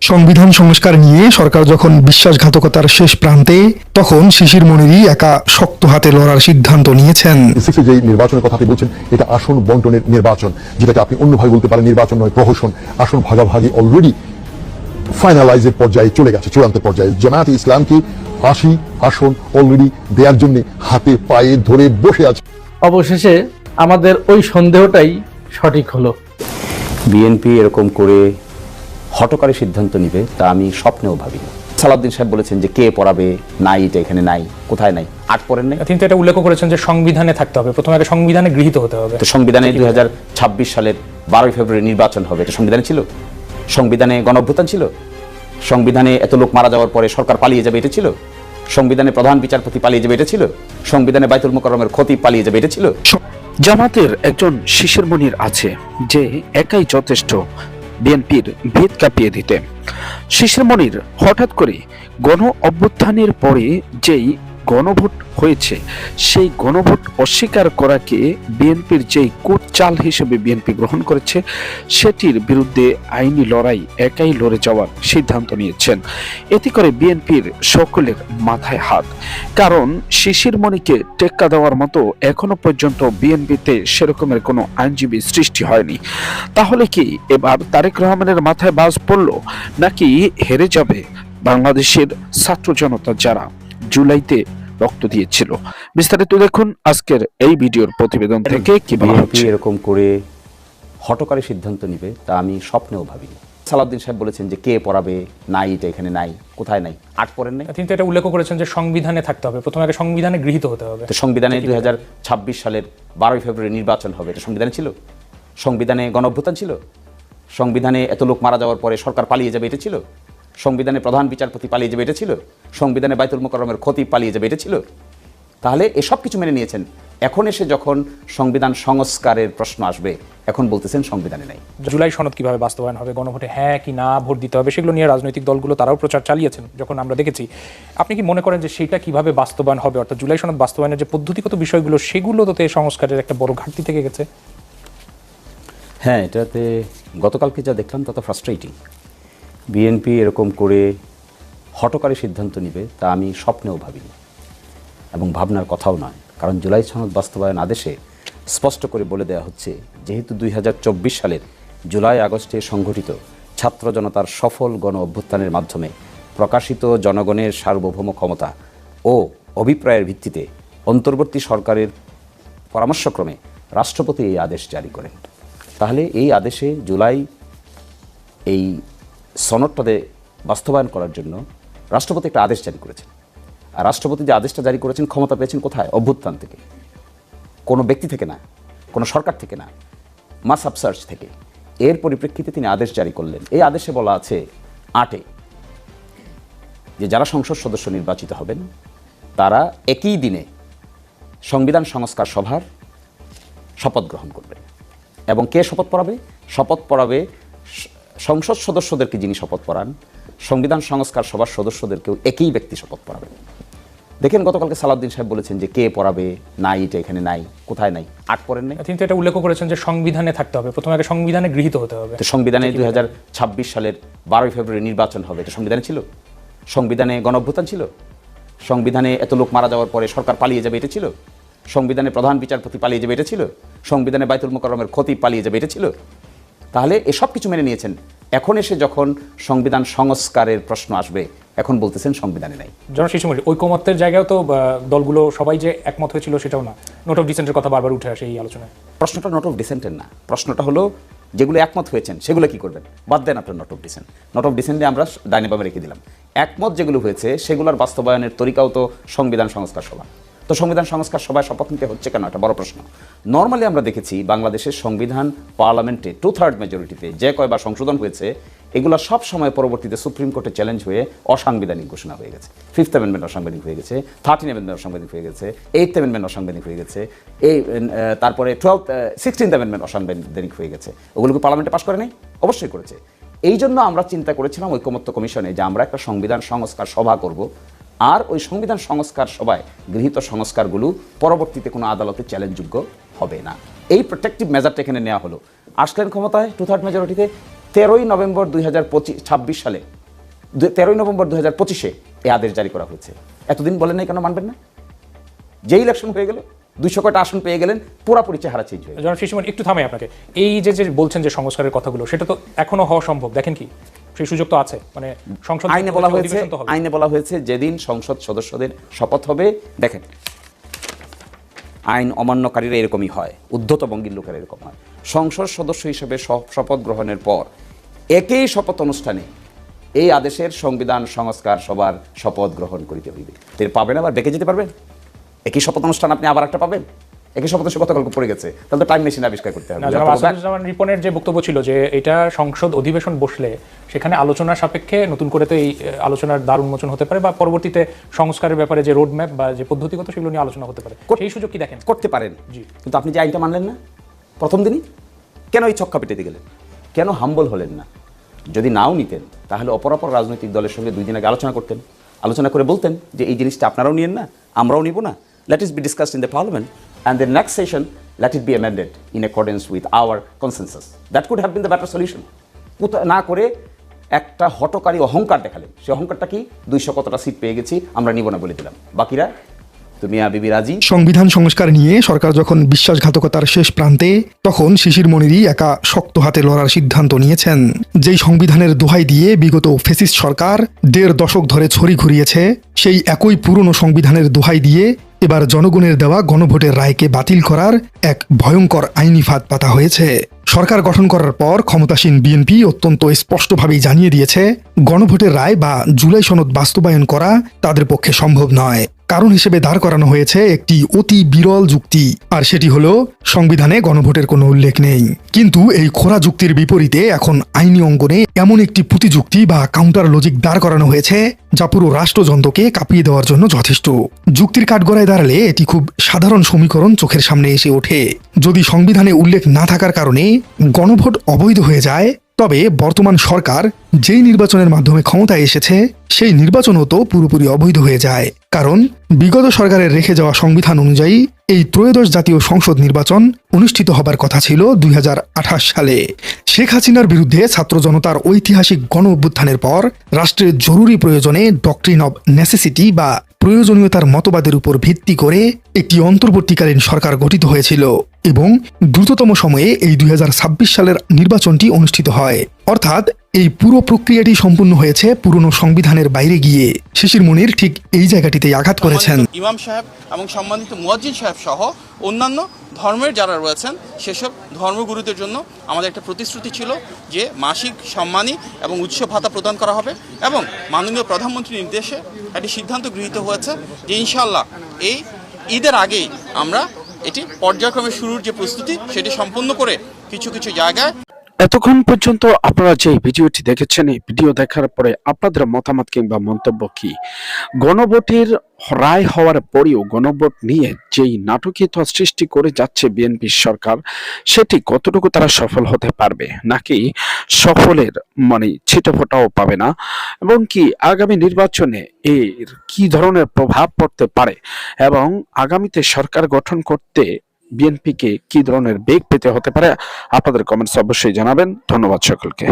সংবিধান সংস্কার নিয়ে সরকার যখন বিশ্বাসঘাতকতার শেষ প্রান্তে, তখন শিশির মনিরই একা শক্ত হাতে লড়ার সিদ্ধান্ত নিয়েছেন। যে নির্বাচনের কথা আপনি বলছেন, এটা আসন বন্টনের নির্বাচন, যেটাকে আপনি অন্যভাবে বলতে পারেন নির্বাচন নয়, প্রহসন। আসন ভাগাভাগি অলরেডি ফাইনালাইজের পর্যায়ে চলে গেছে, চূড়ান্ত পর্যায়ে। জামায়াতে ইসলামকে ৮০ আসন অলরেডি দেওয়ার জন্য হাতে পায়ে ধরে বসে আছে। অবশেষে আমাদের ওই সন্দেহটাই সঠিক হলো। বিএনপি এরকম করে হঠকারী সিদ্ধান্ত নিবে তা আমি স্বপ্নেও ভাবিনি। সালাউদ্দিন সাহেব বলেছেন যে কে পড়াবে, নাই, এটা এখানে নাই, কোথায় নাই, আট পড়েন নাই। তিনি তো এটা উল্লেখ করেছেন যে সংবিধানে থাকতে হবে, প্রথমে আগে সংবিধানে গৃহীত হতে হবে। তো সংবিধানে 2026 সালের 12 ফেব্রুয়ারি নির্বাচন হবে, এটা সংবিধানে ছিল? সংবিধানে গণঅভ্যুত্থান ছিল? সংবিধানে এত লোক মারা যাওয়ার পরে সরকার পালিয়ে যাবে, এটা ছিল? সংবিধানে প্রধান বিচারপতি পালিয়ে যাবে, এটা ছিল? সংবিধানে বাইতুল মোকাররমের খতিব পালিয়ে যাবে, এটা ছিল? জামাতের একজন শিশির মনির আছে যে একাই যথেষ্ট বিএনপির ভিত কাঁপিয়ে দিতে। শিশির মনির হঠাৎ করে গণ অভ্যুত্থানের পরে যেই গণভোট হয়েছে, সেই গণভোট অস্বীকার করাকে বিএনপির যেই কূটচাল হিসেবে বিএনপি গ্রহণ করেছে, সেটির বিরুদ্ধে আইনি লড়াই একাই লড়ে যাওয়ার সিদ্ধান্ত নিয়েছেন। এতে করে বিএনপির সকলের মাথায় হাত, কারণ শিশির মনিকে টেক্কা দেওয়ার মতো এখনো পর্যন্ত বিএনপিতে সেরকমের কোনো আইনজীবী সৃষ্টি হয়নি। তাহলে কি এবার তারেক রহমানের মাথায় বাজ পড়ল, নাকি হেরে যাবে বাংলাদেশের ছাত্র জনতা যারা জুলাইতে রক্ত দিয়েছিল? বিস্তারিত দেখুন আজকের এই ভিডিওর প্রতিবেদন থেকে। কি বলা হচ্ছে? এরকম করে হঠকারী সিদ্ধান্ত নিবে তা আমি স্বপ্নেও ভাবিনি। সালাউদ্দিন সাহেব বলেছেন যে কে পড়াবে, নাই, এটা এখানে নাই, কোথায় নাই, আট পড়েন নাই। তিনি তো এটা উল্লেখ করেছেন যে সংবিধানে থাকতে হবে, প্রথমে আগে সংবিধানে গৃহীত হতে হবে। তো সংবিধানে 2026 সালের 12 ফেব্রুয়ারি নির্বাচন হবে, এটা সংবিধানে ছিল? সংবিধানে গণঅভ্যুত্থান ছিল? সংবিধানে এত লোক মারা যাওয়ার পরে সরকার পালিয়ে যাবে, এটা ছিল? সংবিধানে প্রধান বিচারপতি পালিয়ে যাবে, এটা ছিল? সংবিধানে বাইতুল মোকাররমের খতিব পালিয়ে যাবে, এটা ছিল? তাহলে এসব কিছু মেনে নিয়েছেন, এখন এসে যখন সংবিধান সংস্কারের প্রশ্ন আসবে, এখন বলতেছেন সংবিধানে নাই। জুলাই সনদ কিভাবে বাস্তবায়ন হবে, গণভোটে হ্যাঁ কি না ভোট দিতে হবে, সেগুলো নিয়ে রাজনৈতিক দলগুলো তারাও প্রচার চালিয়েছেন, যখন আমরা দেখেছি। আপনি কি মনে করেন যে সেটা কিভাবে বাস্তবায়ন হবে, অর্থাৎ জুলাই সনদ বাস্তবায়নের যে পদ্ধতিগত বিষয়গুলো, সেগুলোতে সংস্কারের একটা বড় ঘাটতি থেকে গেছে? হ্যাঁ, এটাতে গতকালকে যা দেখলাম তত ফ্রাস্ট্রেটিং। বিএনপি এরকম করে হঠকারী সিদ্ধান্ত নিবে তা আমি স্বপ্নেও ভাবিনি, এবং ভাবনার কথাও নয়। কারণ জুলাই সনদ বাস্তবায়ন আদেশে স্পষ্ট করে বলে দেওয়া হচ্ছে, যেহেতু 2024 সালের জুলাই আগস্টে সংঘটিত ছাত্র জনতার সফল গণ অভ্যুত্থানের মাধ্যমে প্রকাশিত জনগণের সার্বভৌম ক্ষমতা ও অভিপ্রায়ের ভিত্তিতে অন্তর্বর্তী সরকারের পরামর্শক্রমে রাষ্ট্রপতি এই আদেশ জারি করেন। তাহলে এই আদেশে জুলাই এই সনদটাতে বাস্তবায়ন করার জন্য রাষ্ট্রপতি একটা আদেশ জারি করেছেন। আর রাষ্ট্রপতি যে আদেশটা জারি করেছেন, ক্ষমতা পেয়েছেন কোথায়? অভ্যুত্থান থেকে, কোনো ব্যক্তি থেকে না, কোনো সরকার থেকে না, মাস আপসার্চ থেকে। এর পরিপ্রেক্ষিতে তিনি আদেশ জারি করলেন। এই আদেশে বলা আছে 8 যে যারা সংসদ সদস্য নির্বাচিত হবেন তারা একই দিনে সংবিধান সংস্কার সভার শপথ গ্রহণ করবেন। এবং কে শপথ পড়াবে? শপথ পড়াবে সংসদ সদস্যদেরকে যিনি শপথ পড়ান, সংবিধান সংস্কার সভার সদস্যদেরকেও একই ব্যক্তি শপথ পড়াবে। দেখেন গতকালকে সালাউদ্দিন সাহেব বলেছেন যে কে পড়াবে, নাই, এটা এখানে নাই, কোথায় নাই, আট পড়েন নাই। তিনি তো এটা উল্লেখ করেছেন যে সংবিধানে থাকতে হবে, প্রথমে আগে সংবিধানে গৃহীত হতে হবে। তো সংবিধানে 2026 সালের 12 ফেব্রুয়ারি নির্বাচন হবে, এটা সংবিধানে ছিল? সংবিধানে গণঅভ্যুত্থান ছিল? সংবিধানে এত লোক মারা যাওয়ার পরে সরকার পালিয়ে যাবে, এটা ছিল? সংবিধানে প্রধান বিচারপতি পালিয়ে যাবে, এটা ছিল? সংবিধানে বাইতুল মোকাররমের খতিব পালিয়ে যাবে, এটা ছিল? তাহলে এসব কিছু মেনে নিয়েছেন, এখন এসে যখন সংবিধান সংস্কারের প্রশ্ন আসবে, এখন বলতেছেন সংবিধানে নাই। জনশিশু ঐকমত্যের জায়গায় তো দলগুলো সবাই যে একমত হয়েছিল সেটাও না, নোট অফ ডিসেন্টের কথা বারবার উঠে আসে এই আলোচনায়। প্রশ্নটা নোট অফ ডিসেন্টের না, প্রশ্নটা হলো যেগুলো একমত হয়েছেন সেগুলো কি করবেন? বাদ দেন আপনার note of dissent. Note of ডিসেন্টে আমরা ডাইনে বামে রেখে দিলাম। একমত যেগুলো হয়েছে সেগুলোর বাস্তবায়নের তরিকাও তো সংবিধান সংস্কার সভা। তো সংবিধান সংস্কার সভায় শপথ নিতে হচ্ছে কেন? একটা বড় প্রশ্ন। নর্মালি আমরা দেখেছি বাংলাদেশের সংবিধান পার্লামেন্টে 2/3 মেজরিটিতে যে কয়বার সংশোধন হয়েছে, এগুলো সব সময় পরবর্তীতে সুপ্রিম কোর্টে চ্যালেঞ্জ হয়ে অসাংবিধানিক ঘোষণা হয়ে গেছে। 5th অ্যামেন্ডমেন্ট অসাংবিধানিক হয়ে গেছে, 13th অ্যামেন্ডমেন্ট অসাংবিধানিক হয়ে গেছে, 8th অ্যামেন্ডমেন্ট অসাংবিধানিক হয়ে গেছে, তারপরে 16th অ্যামেন্ডমেন্ট অসাংবিধানিক হয়ে গেছে। ওগুলোকে পার্লামেন্টে পাশ করে নাই? অবশ্যই করেছে। এই জন্য আমরা চিন্তা করেছিলাম ঐকমত্য কমিশনে যে আমরা একটা সংবিধান সংস্কার সভা করব, আর ওই সংবিধান সংস্কার সভায় গৃহীত সংস্কারগুলো পরবর্তীতে কোনো আদালতে চ্যালেঞ্জযোগ্য হবে না। এই প্রোটেক্টিভ মেজারটা এখানে নেওয়া হলো। আসলেন ক্ষমতায় 2/3 মেজরিটিতে, 13ই নভেম্বর 2026 সালে 13ই নভেম্বর 2025-এ এই আদেশ জারি করা হয়েছে। এতদিন বলেন নাই কেন মানবেন না? যে ইলেকশন হয়ে গেল, 200 কয়টা আসন পেয়ে গেলেন, পুরাপুরি চেহারা চেঞ্জ হয়ে গেল। জনাব শিশির মনির, একটু থামাই আপনাকে। এই যে যে বলছেন যে সংস্কারের কথাগুলো, সেটা তো এখনো হওয়া সম্ভব, দেখেন কি সেই সুযোগ তো আছে? মানে সংসদ আইনে বলা হয়েছে যেদিন সংসদ সদস্যদের শপথ হবে, দেখেন আইন অমান্যকারীরা এরকমই হয়, উদ্ধত বঙ্গের লোকেরা এরকম হয়। সংসদ সদস্য হিসেবে শপথ গ্রহণের পর একই শপথ অনুষ্ঠানে এই আদেশের সংবিধান সংস্কার সবার শপথ গ্রহণ করিতে হইবে। পাবেন, আবার বেঁকে যেতে পারবেন? একই শপথ অনুষ্ঠান আপনি আবার একটা পাবেন? একই শপথ গতকাল পড়ে গেছে, তাহলে তো টাইম মেশিন আবিষ্কার করতে হবে। আসাদুজ্জামান রিপনের যে বক্তব্য ছিল যে এটা সংসদ অধিবেশন বসলে সেখানে আলোচনার সাপেক্ষে নতুন করে তো এই আলোচনার দ্বার উন্মোচন হতে পারে, বা পরবর্তীতে সংস্কারের ব্যাপারে যে রোড ম্যাপ বা যে পদ্ধতিগত সেগুলো নিয়ে আলোচনা হতে পারে, সেই সুযোগ কি দেখেন? করতে পারেন, কিন্তু আপনি যে আইনটা মানলেন না প্রথম দিনই, কেন এই ছক্কা পেটে গেলেন? কেন হাম্বল হলেন না? যদি নাও নিতেন তাহলে অপরাপর রাজনৈতিক দলের সঙ্গে 2 দিন আগে আলোচনা করতেন, আলোচনা করে বলতেন যে এই জিনিসটা আপনারাও নিয়েন না, আমরাও নিব না, let it be discussed in the parliament and the next session let it be amended in accordance with our consensus. That could have been the better solution. না করে একটা হটকারী অহংকার দেখালেন। সেই অহংকারটা কি? 200 কতটা সিট পেয়ে গেছি, আমরা নিব না বলে দিলাম, বাকিরা তুমি বিবি রাজি। সংবিধান সংস্কার নিয়ে সরকার যখন বিশ্বাসঘাতকতার শেষ প্রান্তে, তখন শিশির মনিরই একা শক্ত হাতে লড়ার সিদ্ধান্ত নিয়েছেন। যেই সংবিধানের দোহাই দিয়ে বিগত ফ্যাসিস্ট সরকার 1.5 দশক ধরে ছড়ি ঘুরিয়েছে, সেই একই পুরনো সংবিধানের দোহাই দিয়ে এবার জনগণের দেওয়া গণভোটের রায়কে বাতিল করার এক ভয়ঙ্কর আইনি ফাঁদ পাতা হয়েছে। সরকার গঠন করার পর ক্ষমতাসীন বিএনপি অত্যন্ত স্পষ্টভাবেই জানিয়ে দিয়েছে, গণভোটের রায় বা জুলাই সনদ বাস্তবায়ন করা তাদের পক্ষে সম্ভব নয়। কারণ হিসেবে দাঁড় করানো হয়েছে একটি অতি বিরল যুক্তি, আর সেটি হলো সংবিধানে গণভোটের কোনো উল্লেখ নেই। কিন্তু এই খোরা যুক্তির বিপরীতে এখন আইনি অঙ্গনে এমন একটি প্রতিযুক্তি বা কাউন্টার লজিক দাঁড় করানো হয়েছে যা পুরো রাষ্ট্রযন্ত্রকে কাঁপিয়ে দেওয়ার জন্য যথেষ্ট। যুক্তির কাঠগড়ায় দাঁড়ালে এটি খুব সাধারণ সমীকরণ চোখের সামনে এসে ওঠে। যদি সংবিধানে উল্লেখ না থাকার কারণে গণভোট অবৈধ হয়ে যায়, তবে বর্তমান সরকার যেই নির্বাচনের মাধ্যমে ক্ষমতায় এসেছে সেই নির্বাচনও তো পুরোপুরি অবৈধ হয়ে যায়। কারণ বিগত সরকারের রেখে যাওয়া সংবিধান অনুযায়ী এই 13শ জাতীয় সংসদ নির্বাচন অনুষ্ঠিত হবার কথা ছিল 2028 সালে। শেখ হাসিনার বিরুদ্ধে ছাত্র জনতার ঐতিহাসিক গণ অভ্যুত্থানের পর রাষ্ট্রের জরুরি প্রয়োজনে ডক্ট্রিন অব নেসেসিটি বা প্রয়োজনীয়তার মতবাদের উপর ভিত্তি করে একটি অন্তর্বর্তীকালীন সরকার গঠিত হয়েছিল এবং দ্রুততম সময়ে এই 2026 সালের নির্বাচনটি অনুষ্ঠিত হয়। অর্থাৎ এই পুরো প্রক্রিয়াটি সম্পূর্ণ হয়েছে পুরনো সংবিধানের বাইরে গিয়ে। শিশির মনির ঠিক এই জায়গাটিতেই আঘাত করেছেন। ইমাম সাহেব এবং সম্মানিত মুয়াজ্জিন সাহেব সহ অন্যান্য ধর্মের যারা রয়েছেন সেসব ধর্মগুরুদের জন্য আমাদের একটা প্রতিশ্রুতি ছিল যে মাসিক সম্মানী এবং উৎসব ভাতা প্রদান করা হবে, এবং মাননীয় প্রধানমন্ত্রীর নির্দেশে একটি সিদ্ধান্ত গৃহীত হয়েছে যে ইনশাআল্লাহ এই ঈদের আগেই আমরা এটি পর্যায়ক্রমে শুরুর যে প্রস্তুতি সেটি সম্পন্ন করে কিছু কিছু জায়গায়। এতক্ষণ পর্যন্ত আপনারা যে ভিডিওটি দেখেছেন, এই ভিডিও দেখার পরে আপনাদের মতামত কিংবা মন্তব্য কি? গণভোটের রায় হওয়ার পরেও গণভোট নিয়ে যেই নাটকীয়তা সৃষ্টি করে যাচ্ছে বিএনপি সরকার, সেটি কতটুকু তারা সফল হতে পারবে, নাকি সফলের ছিটেফোঁটাও পাবে না, এবং কি আগামী নির্বাচনে এর কি ধরনের প্রভাব পড়তে পারে, এবং আগামীতে সরকার গঠন করতে বিএনপিকে কি ধরনের বেগ পেতে হতে পারে? আপনাদের কমেন্টস অবশ্যই জানাবেন। ধন্যবাদ সকলকে।